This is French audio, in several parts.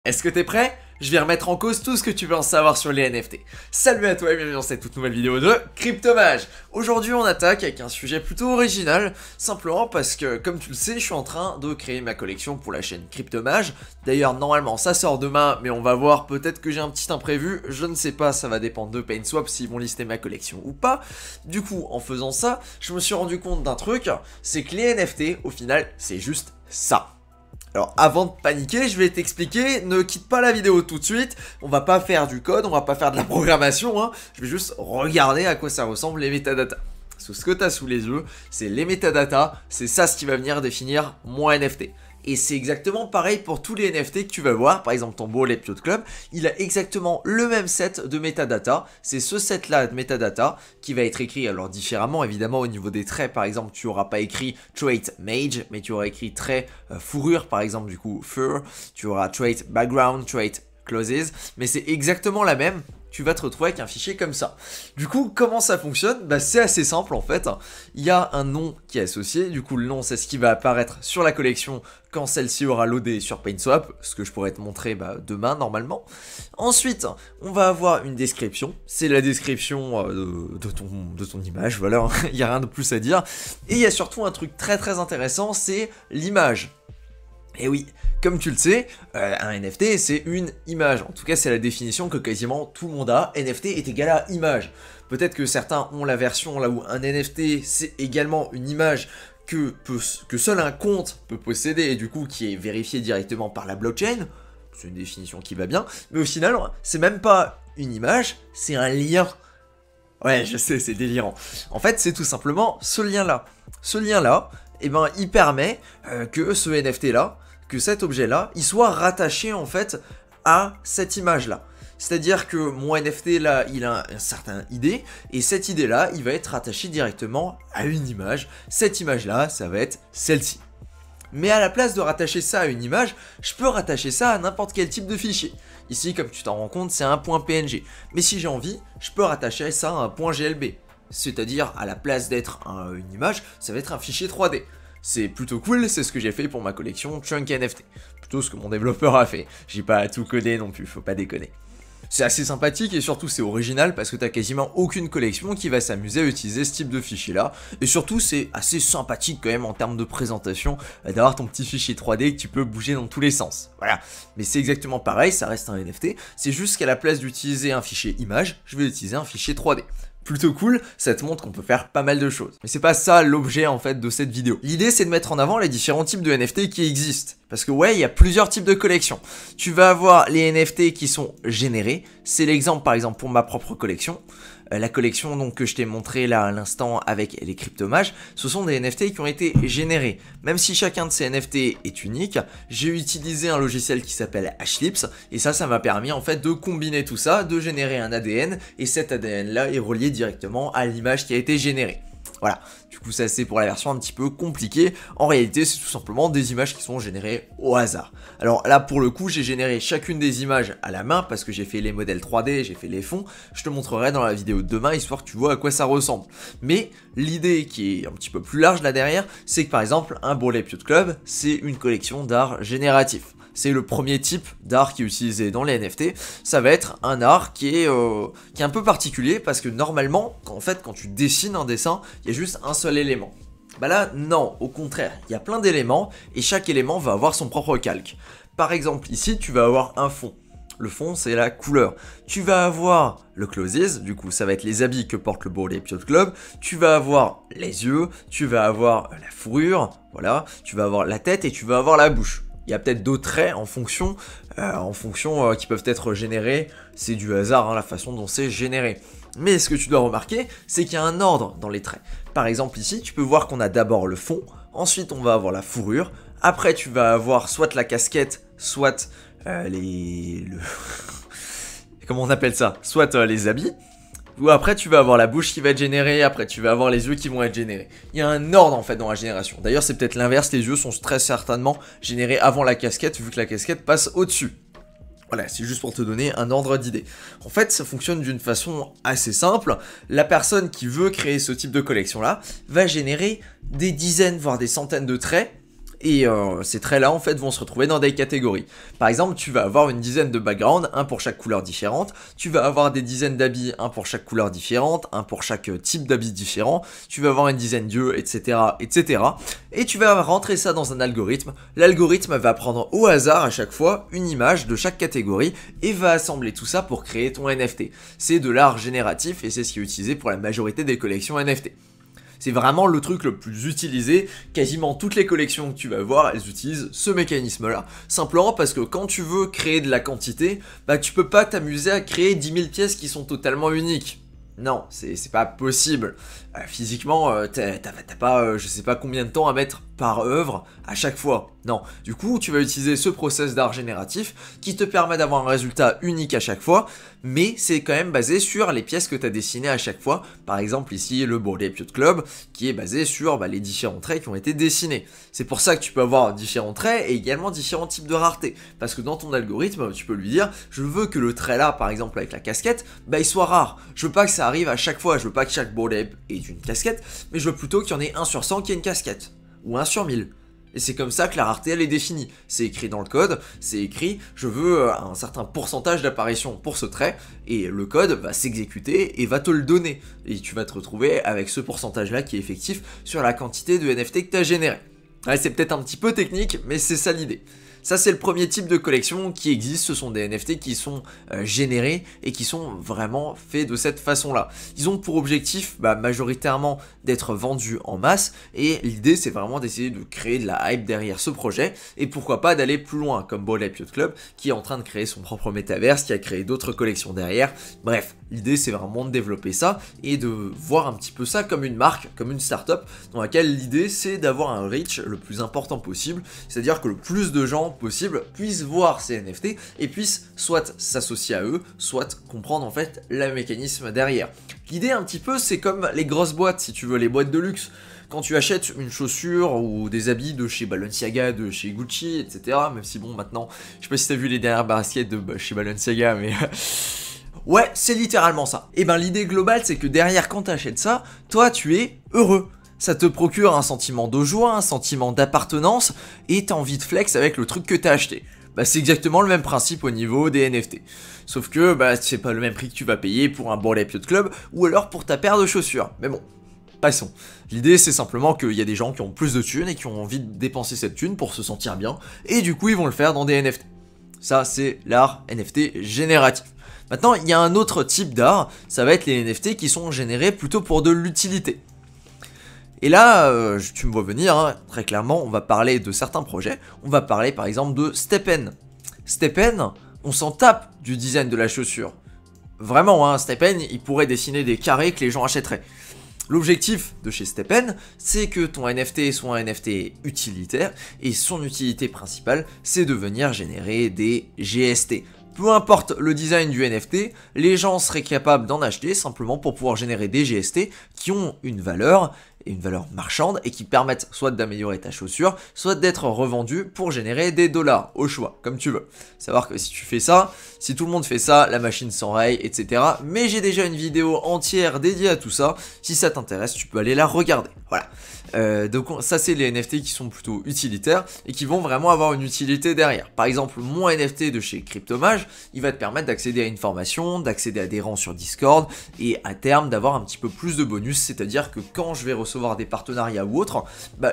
Est-ce que t'es prêt? Je vais remettre en cause tout ce que tu veux en savoir sur les NFT. Salut à toi et bienvenue dans cette toute nouvelle vidéo de Cryptomage. Aujourd'hui on attaque avec un sujet plutôt original, simplement parce que comme tu le sais, je suis en train de créer ma collection pour la chaîne Cryptomage. D'ailleurs normalement ça sort demain, mais on va voir, peut-être que j'ai un petit imprévu, je ne sais pas, ça va dépendre de PainsWap s'ils vont lister ma collection ou pas. Du coup en faisant ça, je me suis rendu compte d'un truc, c'est que les NFT au final c'est juste ça. Alors avant de paniquer, je vais t'expliquer, ne quitte pas la vidéo tout de suite, on va pas faire du code, on va pas faire de la programmation, hein. Je vais juste regarder à quoi ça ressemble les métadatas. Parce que ce que tu as sous les yeux, c'est les métadatas, c'est ça ce qui va venir définir mon NFT. Et c'est exactement pareil pour tous les NFT que tu vas voir, par exemple ton Bored Ape Yacht Club, il a exactement le même set de metadata, c'est ce set là de metadata qui va être écrit alors différemment, évidemment au niveau des traits, par exemple tu n'auras pas écrit trait mage, mais tu auras écrit trait fourrure, par exemple du coup fur, tu auras trait background, trait closes, mais c'est exactement la même. Tu vas te retrouver avec un fichier comme ça. Du coup, comment ça fonctionne? Bah, c'est assez simple en fait. Il y a un nom qui est associé. Du coup, le nom, c'est ce qui va apparaître sur la collection quand celle-ci aura loadé sur PainsWap, ce que je pourrais te montrer demain normalement. Ensuite, on va avoir une description. C'est la description de ton image, voilà. Il n'y a rien de plus à dire. Et il y a surtout un truc très très intéressant, c'est l'image. Et oui, comme tu le sais, un NFT c'est une image, en tout cas c'est la définition que quasiment tout le monde a, NFT est égal à image. Peut-être que certains ont la version là où un NFT c'est également une image que seul un compte peut posséder et du coup qui est vérifié directement par la blockchain, c'est une définition qui va bien, mais au final c'est même pas une image, c'est un lien. Ouais je sais, c'est délirant. En fait c'est tout simplement ce lien là. Ce lien là, eh ben, il permet que ce NFT là, que cet objet là, il soit rattaché en fait à cette image là. C'est-à-dire que mon NFT là, il a un certain ID, et cette idée là, il va être rattaché directement à une image. Cette image là, ça va être celle-ci. Mais à la place de rattacher ça à une image, je peux rattacher ça à n'importe quel type de fichier. Ici, comme tu t'en rends compte, c'est un .png. Mais si j'ai envie, je peux rattacher ça à un .glb. C'est-à-dire, à la place d'être une image, ça va être un fichier 3D. C'est plutôt cool, c'est ce que j'ai fait pour ma collection Chunk NFT. Plutôt ce que mon développeur a fait. J'ai pas tout codé non plus, faut pas déconner. C'est assez sympathique et surtout c'est original parce que t'as quasiment aucune collection qui va s'amuser à utiliser ce type de fichier là. Et surtout c'est assez sympathique quand même en termes de présentation d'avoir ton petit fichier 3D que tu peux bouger dans tous les sens. Voilà. Mais c'est exactement pareil, ça reste un NFT. C'est juste qu'à la place d'utiliser un fichier image, je vais utiliser un fichier 3D. Plutôt cool, ça te montre qu'on peut faire pas mal de choses. Mais c'est pas ça l'objet en fait de cette vidéo. L'idée c'est de mettre en avant les différents types de NFT qui existent. Parce que ouais, il y a plusieurs types de collections. Tu vas avoir les NFT qui sont générés. C'est l'exemple par exemple pour ma propre collection. La collection donc que je t'ai montré là à l'instant avec les cryptomages, ce sont des NFT qui ont été générés. Même si chacun de ces NFT est unique, j'ai utilisé un logiciel qui s'appelle Hlips et ça m'a permis en fait de combiner tout ça, de générer un ADN et cet ADN là est relié directement à l'image qui a été générée. Voilà, du coup ça c'est pour la version un petit peu compliquée, en réalité c'est tout simplement des images qui sont générées au hasard. Alors là pour le coup j'ai généré chacune des images à la main parce que j'ai fait les modèles 3D, j'ai fait les fonds, je te montrerai dans la vidéo de demain histoire que tu vois à quoi ça ressemble. Mais l'idée qui est un petit peu plus large là derrière, c'est que par exemple un Bored Ape Yacht Club c'est une collection d'art génératif. C'est le premier type d'art qui est utilisé dans les NFT, ça va être un art qui est un peu particulier parce que normalement, quand tu dessines un dessin, il y a juste un seul élément. Bah là, non, au contraire, il y a plein d'éléments et chaque élément va avoir son propre calque. Par exemple, ici, tu vas avoir un fond. Le fond, c'est la couleur. Tu vas avoir le closes, du coup, ça va être les habits que porte le Bored Ape Yacht Club. Tu vas avoir les yeux, tu vas avoir la fourrure, voilà. Tu vas avoir la tête et tu vas avoir la bouche. Il y a peut-être d'autres traits en fonction qui peuvent être générés. C'est du hasard, hein, la façon dont c'est généré. Mais ce que tu dois remarquer, c'est qu'il y a un ordre dans les traits. Par exemple ici, tu peux voir qu'on a d'abord le fond, ensuite on va avoir la fourrure, après tu vas avoir soit la casquette, soit comment on appelle ça? Soit les habits. Ou après tu vas avoir la bouche qui va être générée, après tu vas avoir les yeux qui vont être générés. Il y a un ordre en fait dans la génération. D'ailleurs c'est peut-être l'inverse, les yeux sont très certainement générés avant la casquette vu que la casquette passe au-dessus. Voilà, c'est juste pour te donner un ordre d'idée. En fait, ça fonctionne d'une façon assez simple. La personne qui veut créer ce type de collection-là va générer des dizaines, voire des centaines de traits. et ces traits-là en fait vont se retrouver dans des catégories. Par exemple, tu vas avoir une dizaine de backgrounds, un pour chaque couleur différente, tu vas avoir des dizaines d'habits, un pour chaque couleur différente, un pour chaque type d'habit différent, tu vas avoir une dizaine d'yeux, etc., etc. Et tu vas rentrer ça dans un algorithme. L'algorithme va prendre au hasard à chaque fois une image de chaque catégorie et va assembler tout ça pour créer ton NFT. C'est de l'art génératif et c'est ce qui est utilisé pour la majorité des collections NFT. C'est vraiment le truc le plus utilisé, quasiment toutes les collections que tu vas voir, elles utilisent ce mécanisme-là, simplement parce que quand tu veux créer de la quantité, bah tu peux pas t'amuser à créer 10 000 pièces qui sont totalement uniques. Non, c'est pas possible. Physiquement, t'as pas je sais pas combien de temps à mettre par œuvre à chaque fois. Non, du coup, tu vas utiliser ce process d'art génératif qui te permet d'avoir un résultat unique à chaque fois, mais c'est quand même basé sur les pièces que tu as dessinées à chaque fois. Par exemple, ici, le Bored Ape Yacht Club, qui est basé sur les différents traits qui ont été dessinés. C'est pour ça que tu peux avoir différents traits et également différents types de rareté. Parce que dans ton algorithme, tu peux lui dire, je veux que le trait là, par exemple avec la casquette, il soit rare. Je veux pas que ça arrive à chaque fois, je veux pas que chaque Bored Ape ait une casquette, mais je veux plutôt qu'il y en ait 1 sur 100 qui ait une casquette. Ou 1 sur 1000. Et c'est comme ça que la rareté elle est définie. C'est écrit dans le code, c'est écrit je veux un certain pourcentage d'apparition pour ce trait, et le code va s'exécuter et va te le donner. Et tu vas te retrouver avec ce pourcentage là qui est effectif sur la quantité de NFT que tu as généré. Ouais, c'est peut-être un petit peu technique, mais c'est ça l'idée. Ça c'est le premier type de collection qui existe, ce sont des NFT qui sont générés et qui sont vraiment faits de cette façon-là. Ils ont pour objectif majoritairement d'être vendus en masse et l'idée c'est vraiment d'essayer de créer de la hype derrière ce projet et pourquoi pas d'aller plus loin comme Bored Ape Yacht Club qui est en train de créer son propre métaverse, qui a créé d'autres collections derrière. Bref, l'idée c'est vraiment de développer ça et de voir un petit peu ça comme une marque, comme une startup dans laquelle l'idée c'est d'avoir un reach le plus important possible, c'est-à-dire que le plus de gens possible puissent voir ces NFT et puissent soit s'associer à eux, soit comprendre en fait le mécanisme derrière. L'idée un petit peu c'est comme les grosses boîtes, si tu veux, les boîtes de luxe. Quand tu achètes une chaussure ou des habits de chez Balenciaga, de chez Gucci, etc. Même si bon maintenant, je sais pas si t'as vu les dernières baskets de chez Balenciaga, mais... ouais, c'est littéralement ça. Et l'idée globale c'est que derrière quand tu achètes ça, toi tu es heureux. Ça te procure un sentiment de joie, un sentiment d'appartenance, et t'as envie de flex avec le truc que t'as acheté. C'est exactement le même principe au niveau des NFT. Sauf que c'est pas le même prix que tu vas payer pour un Bored Ape Yacht Club, ou alors pour ta paire de chaussures. Mais bon, passons. L'idée c'est simplement qu'il y a des gens qui ont plus de thunes et qui ont envie de dépenser cette thune pour se sentir bien, et du coup ils vont le faire dans des NFT. Ça c'est l'art NFT génératif. Maintenant il y a un autre type d'art, ça va être les NFT qui sont générés plutôt pour de l'utilité. Et là, tu me vois venir, hein, très clairement, on va parler de certains projets. On va parler par exemple de STEPN. STEPN, on s'en tape du design de la chaussure. Vraiment, hein, STEPN, il pourrait dessiner des carrés que les gens achèteraient. L'objectif de chez STEPN, c'est que ton NFT soit un NFT utilitaire, et son utilité principale, c'est de venir générer des GST. Peu importe le design du NFT, les gens seraient capables d'en acheter simplement pour pouvoir générer des GST qui ont une valeur marchande et qui permettent soit d'améliorer ta chaussure, soit d'être revendus pour générer des dollars, au choix, comme tu veux. Savoir que si tu fais ça, si tout le monde fait ça, la machine s'enraye, etc. Mais j'ai déjà une vidéo entière dédiée à tout ça, si ça t'intéresse, tu peux aller la regarder. Voilà. Donc ça c'est les NFT qui sont plutôt utilitaires et qui vont vraiment avoir une utilité derrière. Par exemple, mon NFT de chez Cryptomage, il va te permettre d'accéder à une formation, d'accéder à des rangs sur Discord et à terme d'avoir un petit peu plus de bonus, c'est-à-dire que quand je vais recevoir des partenariats ou autres,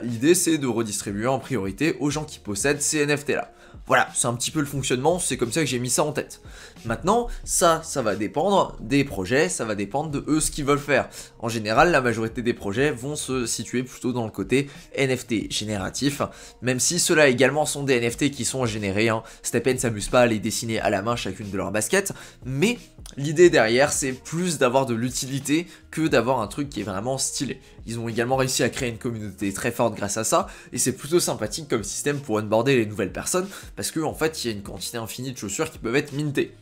l'idée c'est de redistribuer en priorité aux gens qui possèdent ces NFT là. Voilà, c'est un petit peu le fonctionnement, c'est comme ça que j'ai mis ça en tête. Maintenant, ça va dépendre des projets, ça va dépendre de eux ce qu'ils veulent faire. En général, la majorité des projets vont se situer plutôt dans le côté NFT génératif, même si ceux-là également sont des NFT qui sont générés. STEPN s'amuse pas à les dessiner à la main chacune de leurs baskets, mais l'idée derrière, c'est plus d'avoir de l'utilité que d'avoir un truc qui est vraiment stylé. Ils ont également réussi à créer une communauté très forte grâce à ça, et c'est plutôt sympathique comme système pour onboarder les nouvelles personnes, parce qu'en fait, il y a une quantité infinie de chaussures qui peuvent être mintées.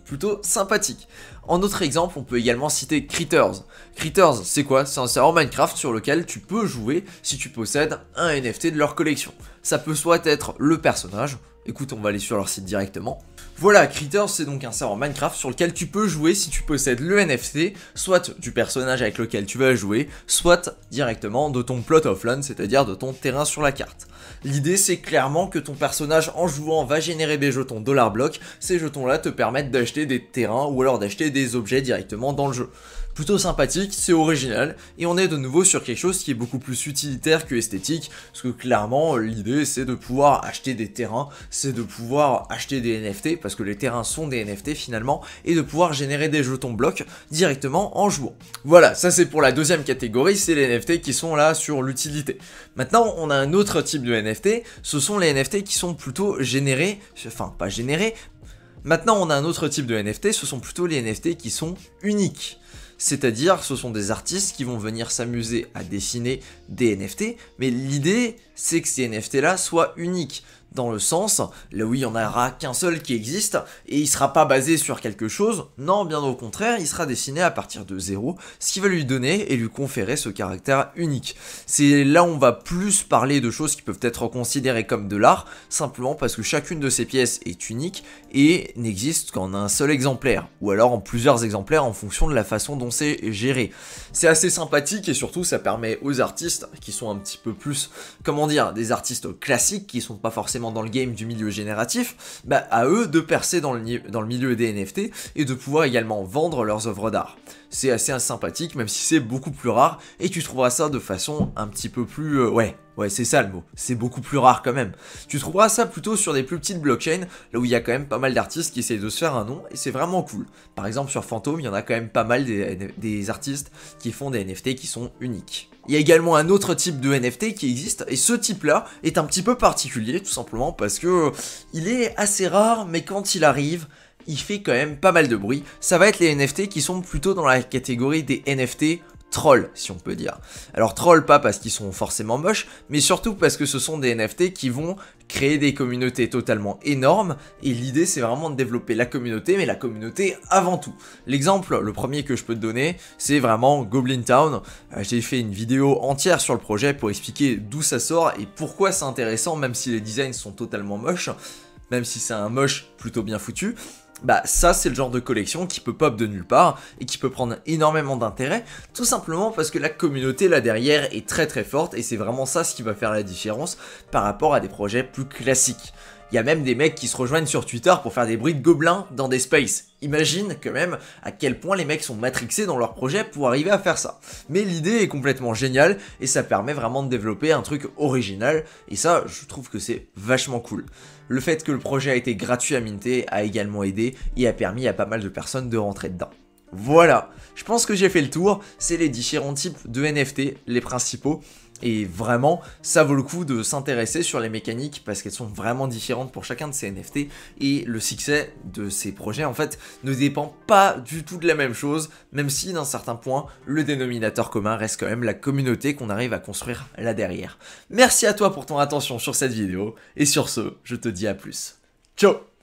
Plutôt sympathique. En autre exemple, on peut également citer Critters. Critters, c'est quoi? C'est un serveur Minecraft sur lequel tu peux jouer si tu possèdes un NFT de leur collection. Ça peut soit être le personnage, écoute, on va aller sur leur site directement, Voilà, Critters c'est donc un serveur Minecraft sur lequel tu peux jouer si tu possèdes le NFT, soit du personnage avec lequel tu vas jouer, soit directement de ton plot of land, c'est-à-dire de ton terrain sur la carte. L'idée c'est clairement que ton personnage en jouant va générer des jetons $blocs, ces jetons là te permettent d'acheter des terrains ou alors d'acheter des objets directement dans le jeu. Plutôt sympathique, c'est original, et on est de nouveau sur quelque chose qui est beaucoup plus utilitaire que esthétique, parce que clairement l'idée c'est de pouvoir acheter des terrains, c'est de pouvoir acheter des NFT, parce que les terrains sont des NFT finalement, et de pouvoir générer des jetons blocs directement en jouant. Voilà, ça c'est pour la deuxième catégorie, c'est les NFT qui sont là sur l'utilité. Maintenant on a un autre type de NFT, ce sont les NFT qui sont plutôt générés, enfin pas générés, maintenant on a un autre type de NFT, ce sont plutôt les NFT qui sont uniques. C'est-à-dire, ce sont des artistes qui vont venir s'amuser à dessiner des NFT, mais l'idée, c'est que ces NFT-là soient uniques. Dans le sens, là où il n'y en aura qu'un seul qui existe, et il sera pas basé sur quelque chose, non, bien au contraire, il sera dessiné à partir de zéro, ce qui va lui donner et lui conférer ce caractère unique. C'est là où on va plus parler de choses qui peuvent être considérées comme de l'art, simplement parce que chacune de ces pièces est unique et n'existe qu'en un seul exemplaire, ou alors en plusieurs exemplaires en fonction de la façon dont c'est géré. C'est assez sympathique et surtout ça permet aux artistes qui sont un petit peu plus, comment dire, des artistes classiques qui sont pas forcément dans le game du milieu génératif, bah à eux de percer dans le milieu des NFT et de pouvoir également vendre leurs œuvres d'art. C'est assez sympathique même si c'est beaucoup plus rare et tu trouveras ça de façon un petit peu plus... ouais c'est ça le mot, c'est beaucoup plus rare quand même. Tu trouveras ça plutôt sur des plus petites blockchains, là où il y a quand même pas mal d'artistes qui essayent de se faire un nom, et c'est vraiment cool. Par exemple sur Phantom, il y en a quand même pas mal des artistes qui font des NFT qui sont uniques. Il y a également un autre type de NFT qui existe, et ce type-là est un petit peu particulier, tout simplement parce que il est assez rare, mais quand il arrive, il fait quand même pas mal de bruit. Ça va être les NFT qui sont plutôt dans la catégorie des NFT troll, si on peut dire. Alors troll pas parce qu'ils sont forcément moches, mais surtout parce que ce sont des NFT qui vont créer des communautés totalement énormes, et l'idée c'est vraiment de développer la communauté, mais la communauté avant tout. L'exemple, le premier que je peux te donner, c'est vraiment Goblin Town. J'ai fait une vidéo entière sur le projet pour expliquer d'où ça sort et pourquoi c'est intéressant, même si les designs sont totalement moches, même si c'est un moche plutôt bien foutu. Bah ça c'est le genre de collection qui peut pop de nulle part et qui peut prendre énormément d'intérêt, tout simplement parce que la communauté là derrière est très très forte et c'est vraiment ça ce qui va faire la différence par rapport à des projets plus classiques. Il y a même des mecs qui se rejoignent sur Twitter pour faire des bruits de gobelins dans des spaces. Imagine quand même à quel point les mecs sont matrixés dans leur projet pour arriver à faire ça. Mais l'idée est complètement géniale et ça permet vraiment de développer un truc original et ça je trouve que c'est vachement cool. Le fait que le projet a été gratuit à minter a également aidé et a permis à pas mal de personnes de rentrer dedans. Voilà, je pense que j'ai fait le tour, c'est les différents types de NFT, les principaux. Et vraiment, ça vaut le coup de s'intéresser sur les mécaniques parce qu'elles sont vraiment différentes pour chacun de ces NFT et le succès de ces projets en fait ne dépend pas du tout de la même chose, même si d'un certain point, le dénominateur commun reste quand même la communauté qu'on arrive à construire là derrière. Merci à toi pour ton attention sur cette vidéo et sur ce, je te dis à plus. Ciao!